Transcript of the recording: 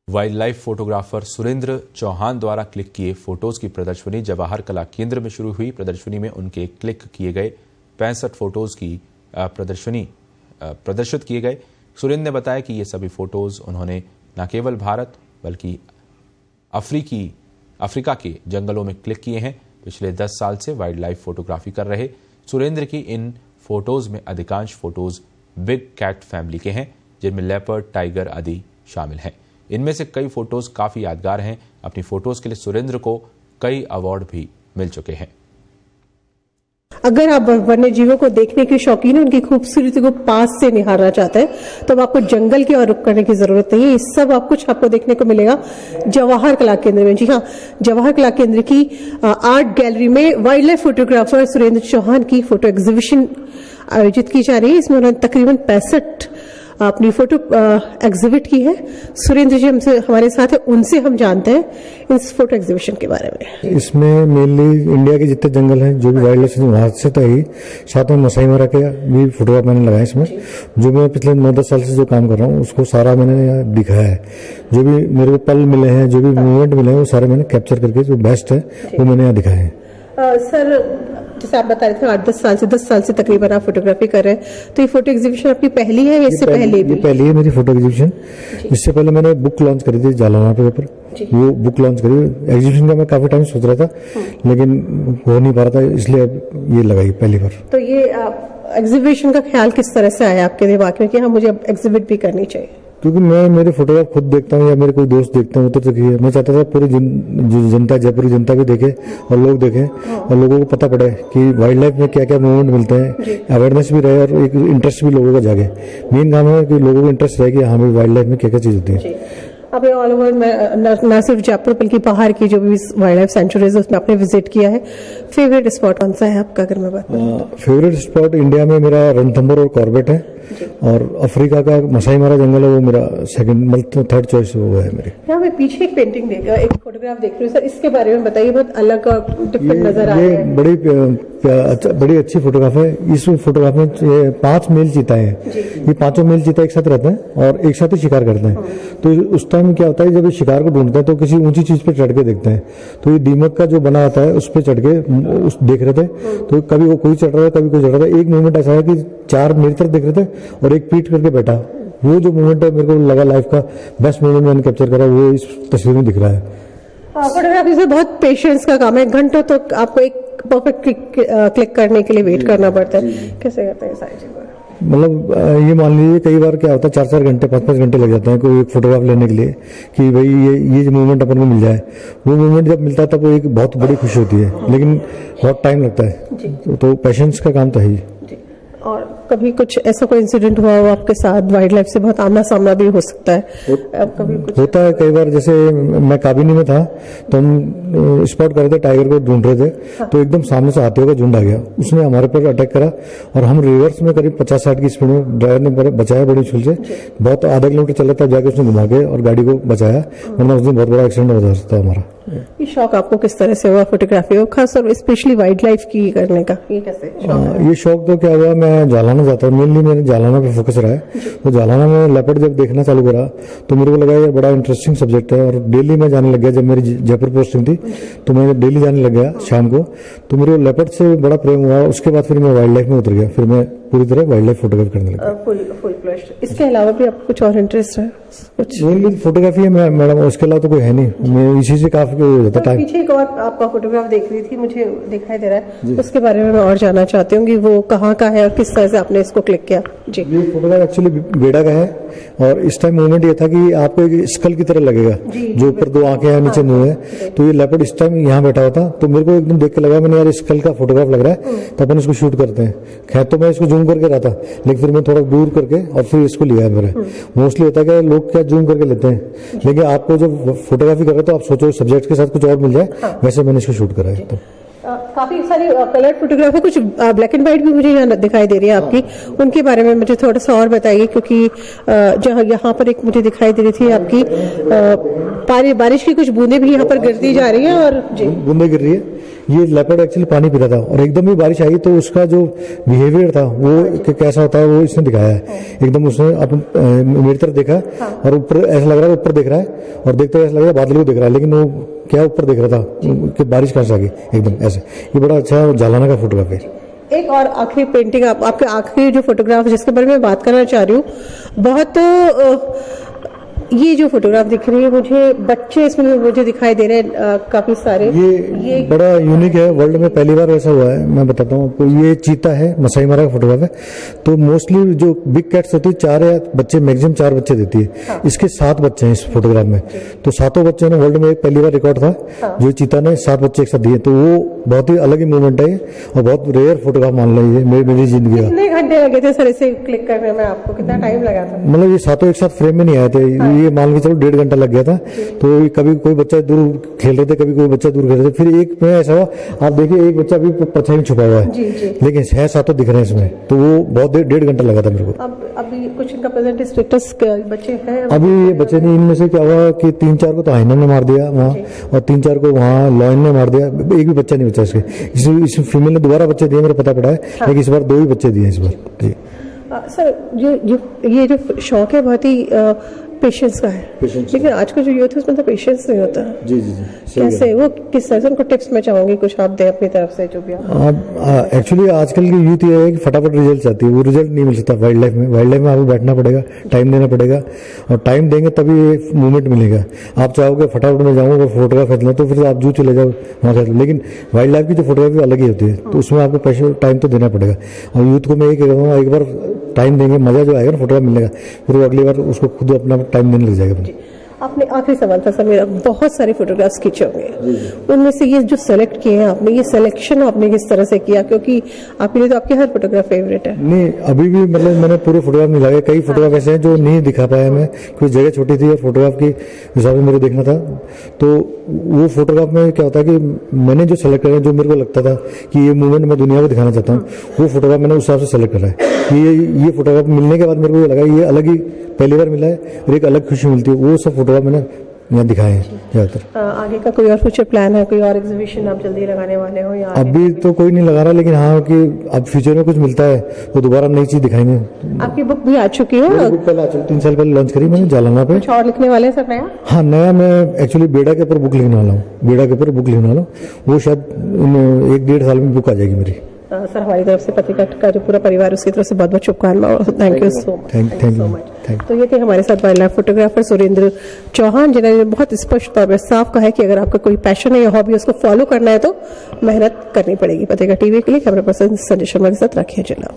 Wild life photographer Surendra Chauhan द्वारा click किए photos की प्रदर्शनी जवाहर कला केंद्र में शुरू हुई। प्रदर्शनी में उनके क्लिक किए गए 65 फोटोज की प्रदर्शित किए गए। सुरेंद्र ने बताया कि ये सभी फोटोज उन्होंने न केवल भारत बल्कि अफ्रीका के जंगलों में क्लिक किए हैं। पिछले 10 साल से वाइल्ड लाइफ फोटोग्राफी कर रहे सुरेंद्र की इन फोटोज में अधिकांश फोटोज बिग कैट फैमिली के हैं, जिनमें लेपर्ड, टाइगर आदि शामिल हैं। इनमें से कई फोटोज काफी यादगार हैं। अपनी फोटोज के लिए सुरेंद्र को कई अवार्ड भी मिल चुके हैं। अगर आप वन्य जीवों को देखने के शौकीन, उनकी खूबसूरती को पास से निहारना चाहते हैं तो अब आपको जंगल की ओर रुख करने की जरूरत नहीं है। ये सब आप कुछ आपको देखने को मिलेगा जवाहर कला केंद्र में। जी हाँ, जवाहर कला केंद्र की आर्ट गैलरी में wildlife photographer Surendra Chauhan की फोटो एग्जीबिशन आयोजित की जा रही है। इसमें उन्होंने तकरीबन 65 अपनी फोटो एग्जिबिट की है। सुरेंद्र जी हमसे हमारे साथ है, उनसे हम जानते हैं इस फोटो एग्जीबिशन के बारे में। इसमें मेनली इंडिया के जितने जंगल हैं, जो भी वाइल्ड लाइफ वहां से तो ही, साथ में मसाई मारा के भी फोटोग्राफ मैंने लगाया इसमें। जो मैं पिछले 9-10 साल से जो काम कर रहा हूँ उसको सारा मैंने दिखाया है। जो भी मेरे को पल मिले हैं, जो भी मूवमेंट मिले हैं, वो सारे मैंने कैप्चर करके जो बेस्ट है वो मैंने यहाँ दिखाया है। सर, जैसे आप बता रहे थे 10 साल से तकरीबन आप फोटोग्राफी कर रहे हैं, तो ये फोटो एग्जीबिशन आपकी पहली है या इससे पहले भी? ये पहली है मेरी फोटो एग्जीबिशन। इससे पहले मैंने बुक लॉन्च करी थी जालना पे ऊपर, वो बुक लॉन्च करी। एग्जीबिशन का मैं काफी टाइम सोच रहा था लेकिन हो नहीं पा रहा था, इसलिए ये लगाई पहली बार। तो ये एग्जीबिशन का ख्याल किस तरह से आया आपके दिमाग में कि हाँ मुझे अब एग्जिबिट भी करनी चाहिए? क्योंकि मैं मेरे फोटोग्राफ खुद देखता हूँ या मेरे कोई दोस्त देखता हूँ, तो मैं चाहता था पूरी जनता, जयपुरी जनता भी देखे और लोग देखें और लोगों को पता पड़े कि वाइल्ड लाइफ में क्या क्या मूवमेंट मिलते हैं, अवेयरनेस भी रहे और एक इंटरेस्ट भी लोगों का जागे। मेन काम है कि लोगों को इंटरेस्ट रहे कि हाँ भाई वाइल्ड लाइफ में क्या क्या चीज होती है। अभी ऑल ओवर न सिर्फ जयपुर बल्कि बाहर की जो भी वाइल्ड लाइफ सेंचुरीज उसमें आपने विजिट किया है। फेवरेट स्पॉट कौन सा है आपका, अगर मैं बात करूं? फेवरेट स्पॉट इंडिया में मेरा रणथंभौर और कॉर्बेट है, और अफ्रीका का मसाई मारा जंगल है वो मेरा थर्ड चॉइस वो है मेरी। यहाँ मैं पीछे एक पेंटिंग एक फोटोग्राफ देख रही हूँ सर, इसके बारे में बताइए। बहुत अलग और डिफरेंट नजर आ रहा है। बड़ी अच्छी फोटोग्राफ है। इस फोटोग्राफ में 5 मेल चीता है। ये 5 मेल चीता एक साथ रहते हैं और एक साथ ही शिकार करते हैं। तो उस टाइम क्या होता है, जब ये शिकार को ढूंढते हैं तो किसी ऊंची चीज पे चढ़ के देखते हैं, तो ये दीमक का जो बना होता है उस पे चढ़ के देख रहे थे। तो कभी वो कोई चढ़ रहा था, कभी कोई चढ़ रहा था। एक मोमेंट ऐसा है कि 4 मेरी तरफ देख रहे थे और एक पीठ करके बैठा। वो जो मोमेंट है मेरे को लगा लाइफ का बेस्ट मोमेंट मैंने कैप्चर करा, वो इस तस्वीर में दिख रहा है। फोटोग्राफी से बहुत पेशेंस का काम है। घंटों तक आपको एक परफेक्ट क्लिक करने के लिए वेट करना पड़ता है। कैसे करते हैं सारी चीजें? मतलब ये मान लीजिए कई बार क्या होता है 4-4 घंटे 5-5 घंटे लग जाते हैं कोई एक फोटोग्राफ लेने के लिए कि भाई ये जो मोमेंट अपन को मिल जाए। वो मोमेंट जब मिलता है तब वो एक बहुत बड़ी खुशी होती है, लेकिन बहुत टाइम लगता है। तो पेशेंस का काम तो है ही। और कभी कुछ ऐसा कोई इंसिडेंट हुआ हो आपके साथ? वाइल्ड लाइफ से बहुत आमना सामना भी हो सकता है, कभी कुछ होता है कई बार। जैसे मैं काबिनी में था तो हम स्पॉट कर रहे थे, टाइगर को ढूंढ रहे थे। तो एकदम सामने से हाथियों का झुंड आ गया, उसने हमारे पर अटैक करा और हम रिवर्स में करीब 50-60 की स्पीड में ड्राइवर ने बचाया बड़ी मुश्किल से। बहुत आधा किलोमीटर चला तब जाके उसने घुमा के और गाड़ी को बचाया, वरना उस दिन बहुत बड़ा एक्सीडेंट हो सकता हमारा। ये शौक आपको किस तरह से हुआ फोटोग्राफी, खास और स्पेशली वाइल्ड लाइफ की करने का? ये कैसे ये शौक तो क्या हुआ, मैं जालाना जाता हूँ, मेनली मेरे जालाना पे फोकस रहा है। तो जालाना में लेपर्ड जब देखना चालू करा तो मेरे को लगा ये बड़ा इंटरेस्टिंग सब्जेक्ट है और डेली मैं जाने लग गया। जब मेरी जयपुर पोस्टिंग थी तो मैं डेली जाने लग गया शाम को। तो मेरे को लेपर्ड से बड़ा प्रेम हुआ। उसके बाद फिर मैं वाइल्ड लाइफ में उतर गया, फिर मैं पूरी तरह वाइल्ड लाइफ फोटोग्राफी करने लगा। Full flash. इसके अलावा भी आपको कुछ और इंटरेस्ट है? कुछ फोटोग्राफी है मैडम, उसके अलावा तो कोई है नहीं। मैं इसी से काफी होता टाइम। पीछे एक और आपका फोटोग्राफ देख रही थी, मुझे दिखाई दे रहा है, उसके बारे में मैं और जानना चाहती हूँ कि वो कहाँ का है और किस तरह से आपने इसको क्लिक किया? जी, ये फोटोग्राफ एक्चुअली बेड़ा का है और इस टाइम मूवमेंट ये था कि आपको एक स्कल की तरह लगेगा, जो ऊपर 2 आंखें हैं, नीचे मुंह है। तो ये लेपर्ड इस टाइम यहाँ बैठा हुआ था, तो मेरे को एकदम देख के लगा मैंने यार स्कल का फोटोग्राफ लग रहा है, तो अपन इसको शूट करते हैं। खैर तो मैं इसको जूम करके रहा था, लेकिन फिर मैं थोड़ा दूर करके और फिर इसको लिया। मेरा मोस्टली होता है कि लोग क्या जूम करके लेते हैं, लेकिन आपको जब फोटोग्राफी कर रहे तो आप सोचो सब्जेक्ट के साथ कुछ और मिल जाए, वैसे मैंने इसको शूट करा है। तो काफी सारी कलर फोटोग्राफ है, कुछ ब्लैक एंड व्हाइट भी मुझे यहाँ दिखाई दे रही है आपकी। उनके बारे में मुझे थोड़ा सा और बताइए, क्योंकि जहाँ यहाँ पर एक मुझे दिखाई दे रही थी आपकी बारिश की कुछ बूंदें भी यहाँ पर गिरती जा रही हैं। और बूंदें गिर रही है, ये लेपर्ड एक्चुअली पानी पी रहा था और एकदम ही बारिश आई तो उसका जो बिहेवियर था वो कैसा होता है वो इसने दिखाया है। एकदम उसने मेरी तरफ देखा और ऊपर ऐसा लग रहा है ऊपर देख रहा है और देखते ऐसा लग रहा है बादल को देख रहा है, लेकिन वो क्या ऊपर देख रहा था कि बारिश कहाँ से आ गई एकदम ऐसे। ये बड़ा अच्छा जालाना का फोटोग्राफ है। एक और आखिरी पेंटिंग आपके आखिरी जो फोटोग्राफ जिसके बारे में बात करना चाह रही हूँ, बहुत ये जो फोटोग्राफ दिख रही है मुझे, बच्चे इसमें मुझे दिखाई दे रहे हैं काफी सारे। ये बड़ा यूनिक है, वर्ल्ड में पहली बार ऐसा हुआ है। मैं बताता हूँ आपको, ये चीता है, मसाई मारा का फोटोग्राफ है। तो मोस्टली जो बिग कैट्स होती है 4 या बच्चे, मैक्सिमम 4 बच्चे देती है। हाँ। इसके 7 बच्चे हैं इस फोटोग्राफ में। तो 7 बच्चों ने वर्ल्ड में एक पहली बार रिकॉर्ड था। हाँ। जो चीता ने 7 बच्चे एक साथ दिए, तो वो बहुत ही अलग ही मूवमेंट है और बहुत रेयर फोटोग्राफ मान लीजिए मेरी जिंदगी का। कितने घंटे लगे थे सर इसे क्लिक करने में, आपको कितना टाइम लगा था? मतलब ये 7 एक साथ फ्रेम में नहीं आए थे। हाँ। ये मान के चलो 1.5 घंटा लग गया था। तो कभी कोई बच्चा दूर खेल रहे थे, कभी कोई बच्चा दूर खेल रहे थे। फिर एक में ऐसा हुआ, आप देखिए एक बच्चा भी परछाई में छुपा हुआ है, लेकिन 6-7 दिख रहे हैं इसमें। तो वो बहुत 1.5 घंटा लगा था मेरे को। अभी कुछ इनका प्रेजेंट स्टेटस बच्चे हैं? अभी ये बच्चे नहीं, इनमें से क्या हुआ कि 3-4 को तो हाइना ने मार दिया वहाँ, और 3-4 को वहाँ लॉयन ने मार दिया। एक भी बच्चा नहीं बचा इसके। इस फीमेल ने दोबारा बच्चे दिए, मेरे पता पड़ा है। हाँ। लेकिन इस बार 2 ही बच्चे दिए इस बार। सर ये जो शौक है बहुत ही पेशेंस का है, लेकिन आज का जो यूथ है उसमें तो पेशेंस नहीं होता। जी जी जी। कैसे वो किस तरह से उनको टिप्स मैं चाहूंगी कुछ आप दें अपनी तरफ से जो भी आप। एक्चुअली आजकल की यूथ ये है कि फटाफट रिजल्ट चाहती है, वो रिजल्ट नहीं मिल सकता वाइल्ड लाइफ में। वाइल्ड लाइफ में आपको बैठना पड़ेगा, टाइम देना पड़ेगा, और टाइम देंगे तभी ये मूवमेंट मिलेगा। आप चाहोगे फटाफट में जाऊँगा फोटोग्राफ खींच लो तो फिर आप जू चले जाओ वहाँ खींच लो, लेकिन वाइल्ड लाइफ की जो फोटोग्राफी अलग ही होती है, तो उसमें आपको पैसे टाइम तो देना पड़ेगा। और यूथ को मैं ये कह रहा हूँ, एक बार टाइम देंगे, मजा जो आएगा ना फोटोग्राफ मिलेगा, फिर वो अगली बार उसको खुद अपना टाइम देने लग जाएगा। आपने आखिरी सवाल था सर मेरा, बहुत सारे फोटोग्राफ्स खींचे होंगे, उनमें से ये जो सेलेक्ट किए हैं आपने, ये सिलेक्शन आपने किस तरह से किया? क्योंकि आपके लिए तो आपके हर फोटोग्राफ फेवरेट है। नहीं, अभी भी मतलब मैंने पूरे फोटोग्राफ नहीं लगाए। कई फोटोग्राफ ऐसे हैं जो नहीं दिखा पाया मैं, कुछ जगह छोटी थी और फोटोग्राफ की हिसाब से मेरे देखना था। तो वो फोटोग्राफ में क्या होता है कि मैंने जो सेलेक्ट करा, जो मेरे को लगता था कि ये मूवमेंट मैं दुनिया को दिखाना चाहता हूँ, वो फोटोग्राफ मैंने उस हिसाब से सेलेक्ट करा है। ये फोटोग्राफ मिलने के बाद मेरे को ये लगा ये अलग ही पहली बार मिला है और एक अलग खुशी मिलती है। वो सब फोटोग्राफ मैंने यहाँ दिखाए हैं ज्यादातर। आगे का कोई और फ्यूचर प्लान है, कोई और एग्जीबिशन आप जल्दी लगाने वाले हो या? अभी तो कोई नहीं लगा रहा, लेकिन हाँ कि अब फ्यूचर में कुछ मिलता है तो दोबारा नई चीज दिखाएंगे। आपकी बुक भी आ चुकी है? बुक पहले आ चुकी, 3 साल पहले लॉन्च करी मैंने जालाना पे। कुछ और लिखने वाले हैं सर नया? हाँ, नया मैं एक्चुअली बेड़ा के ऊपर बुक लिखने वाला हूँ। बेड़ा के ऊपर बुक लिखने वाला हूँ, वो शायद 1-1.5 साल में बुक आ जाएगी मेरी। सर हमारी तरफ से पत्रिका का जो पूरा परिवार उसकी तरफ से बहुत बहुत शुभकामनाएं। Thank you so much. Thank you. तो ये थे हमारे साथ wildlife photographer Surendra Chauhan, जिन्होंने बहुत स्पष्ट तौर पर साफ कहा है कि अगर आपका कोई पैशन है या हॉबी उसको फॉलो करना है तो मेहनत करनी पड़ेगी। पत्रिका टीवी के लिए कैमरा पर्सन संजय शर्मा के साथ राखी जिला।